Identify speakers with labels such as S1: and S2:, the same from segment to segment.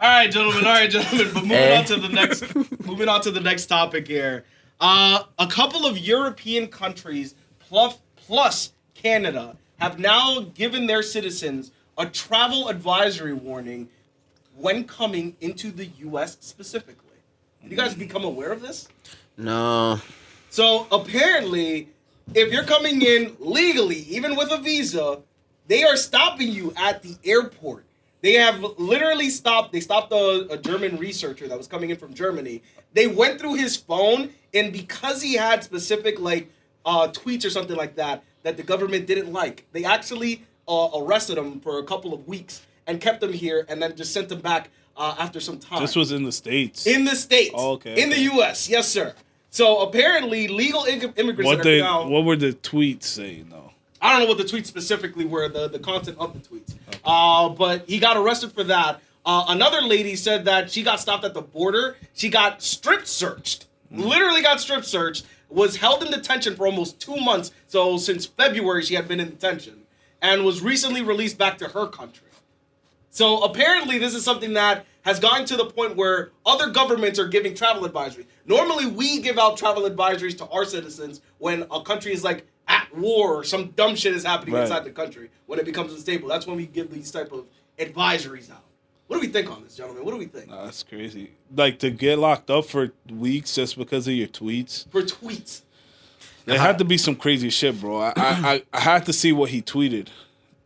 S1: All right, gentlemen. But moving on to the next topic here. A couple of European countries plus Canada have now given their citizens a travel advisory warning when coming into the U.S. specifically. Have you guys become aware of this?
S2: No.
S1: So apparently, if you're coming in legally, even with a visa, they are stopping you at the airport. They have literally stopped. They stopped a German researcher that was coming in from Germany. They went through his phone, and because he had specific tweets or something like that the government didn't like, they actually arrested him for a couple of weeks and kept him here, and then just sent him back after some time.
S3: This was in the States.
S1: In the States.
S3: Oh, okay.
S1: In the U.S. Yes, sir. So apparently, legal immigrants
S3: What were the tweets saying though?
S1: I don't know what the tweets specifically were, the content of the tweets.
S3: Okay.
S1: But he got arrested for that. Another lady said that she got stopped at the border. She got strip searched. Literally got strip searched. Was held in detention for almost 2 months. So since February, she had been in detention. And was recently released back to her country. So apparently this is something that has gotten to the point where other governments are giving travel advisory. Normally we give out travel advisories to our citizens when a country is like at war or some dumb shit is happening inside the country, when it becomes unstable. That's when we give these type of advisories out. What do we think on this, gentlemen? What do we think?
S3: Nah, that's crazy. Like, to get locked up for weeks just because of your tweets?
S1: For tweets.
S3: There had to be some crazy shit, bro. I had to see what he tweeted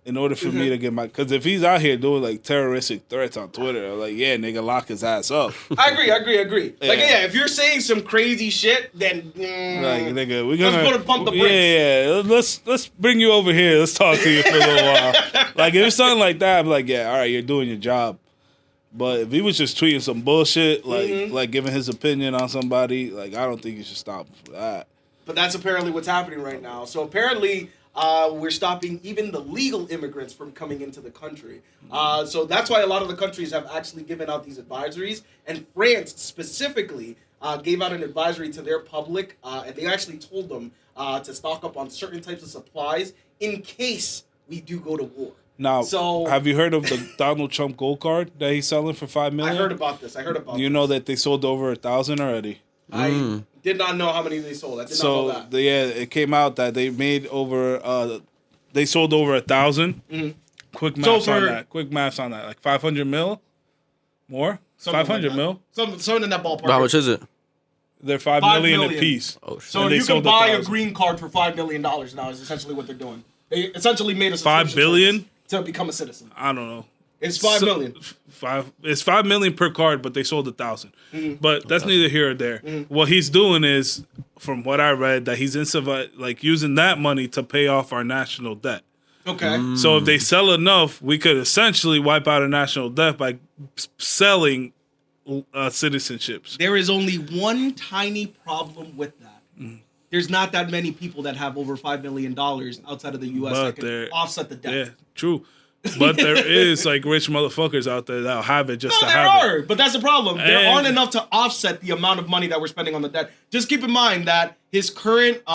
S3: in order for me to get my... Because if he's out here doing, like, terroristic threats on Twitter, I'm like, yeah, nigga, lock his ass up.
S1: I agree.
S3: Yeah.
S1: Like, yeah, if you're saying some crazy shit, then...
S3: Like, nigga, we're gonna...
S1: Let's pump the brakes.
S3: Yeah. Let's bring you over here. Let's talk to you for a little while. Like, if it's something like that, I'm like, yeah, all right, you're doing your job. But if he was just tweeting some bullshit, like giving his opinion on somebody, like, I don't think you should stop him for that.
S1: But that's apparently what's happening right now. So apparently... we're stopping even the legal immigrants from coming into the country. So that's why a lot of the countries have actually given out these advisories. And France specifically gave out an advisory to their public. And they actually told them to stock up on certain types of supplies in case we do go to war.
S3: Now, have you heard of the Donald Trump gold card that he's selling for $5 million?
S1: I heard about this.
S3: You know that they sold over 1,000 already?
S1: I did not know how many they sold. I did not know that.
S3: It came out that they made over, they sold over 1,000. Mm-hmm. Quick maths on that. Like 500 mil? More? 500 mil?
S1: Something in that ballpark.
S2: How much is it?
S3: They're $5 million a piece.
S2: Oh, shit.
S1: So you can buy a green card for $5 million now is essentially what they're doing. They essentially made a
S3: $5 billion
S1: to become a citizen.
S3: I don't know.
S1: It's $5 million.
S3: It's $5 million per card, but they sold 1,000. Mm-hmm. But that's neither here or there. Mm-hmm. What he's doing is, from what I read, that he's using that money to pay off our national debt.
S1: Okay.
S3: So if they sell enough, we could essentially wipe out a national debt by selling citizenships.
S1: There is only one tiny problem with that. Mm. There's not that many people that have over $5 million outside of the U.S. that can offset the debt.
S3: Yeah, true. But there is like rich motherfuckers out there that'll have it just to have it.
S1: No, there are, but that's the problem. There aren't enough to offset the amount of money that we're spending on the debt. Just keep in mind that his current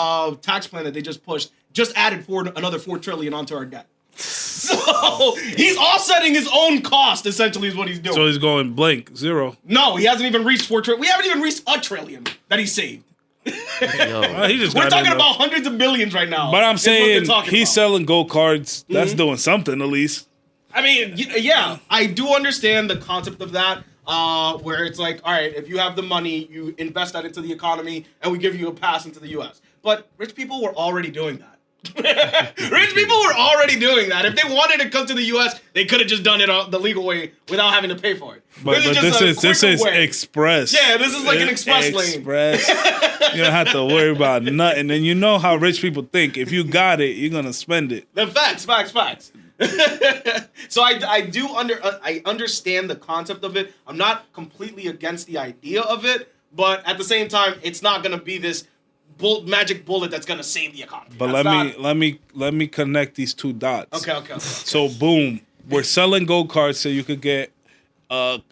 S1: tax plan that they just pushed just added another $4 trillion onto our debt. So he's offsetting his own cost, essentially, is what he's doing.
S3: So he's going blank, zero.
S1: No, he hasn't even reached $4 trillion. We haven't even reached $1 trillion that he saved. We're talking about hundreds of billions right now.
S3: But I'm saying he's selling gold cards. That's doing something at least.
S1: I mean, yeah, I do understand the concept of that, where it's like, all right, if you have the money, you invest that into the economy, and we give you a pass into the U.S. But rich people were already doing that. Rich people were already doing that. If they wanted to come to the U.S., they could have just done it the legal way without having to pay for it.
S3: But this is express.
S1: Yeah, this is like an express lane.
S3: You don't have to worry about nothing. And you know how rich people think. If you got it, you're gonna spend it.
S1: The facts. So I understand the concept of it. I'm not completely against the idea of it, but at the same time, it's not gonna be this magic bullet that's gonna save the economy.
S3: But let me connect these two dots.
S1: Okay.
S3: So boom, we're selling gold cards so you could get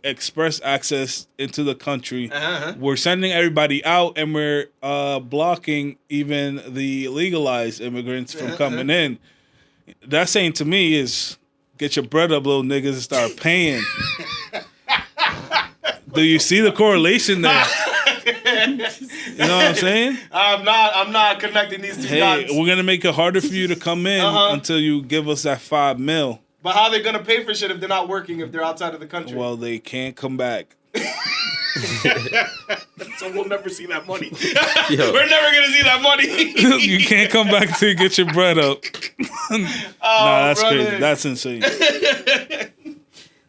S3: express access into the country. We're sending everybody out, and we're blocking even the legalized immigrants from coming in. That saying to me is, get your bread up, little niggas, and start paying. Do you see the correlation there? You know what I'm saying?
S1: I'm not connecting these two
S3: Hey,
S1: dots.
S3: we're gonna make it harder for you to come in until you give us that $5 million.
S1: But how are they gonna pay for shit if they're not working, if they're outside of the country?
S3: Well, they can't come back.
S1: So we'll never see that money.
S2: Yo.
S1: We're never gonna see that money.
S3: You can't come back till you get your bread up. Nah, that's
S1: brother.
S3: crazy. That's insane.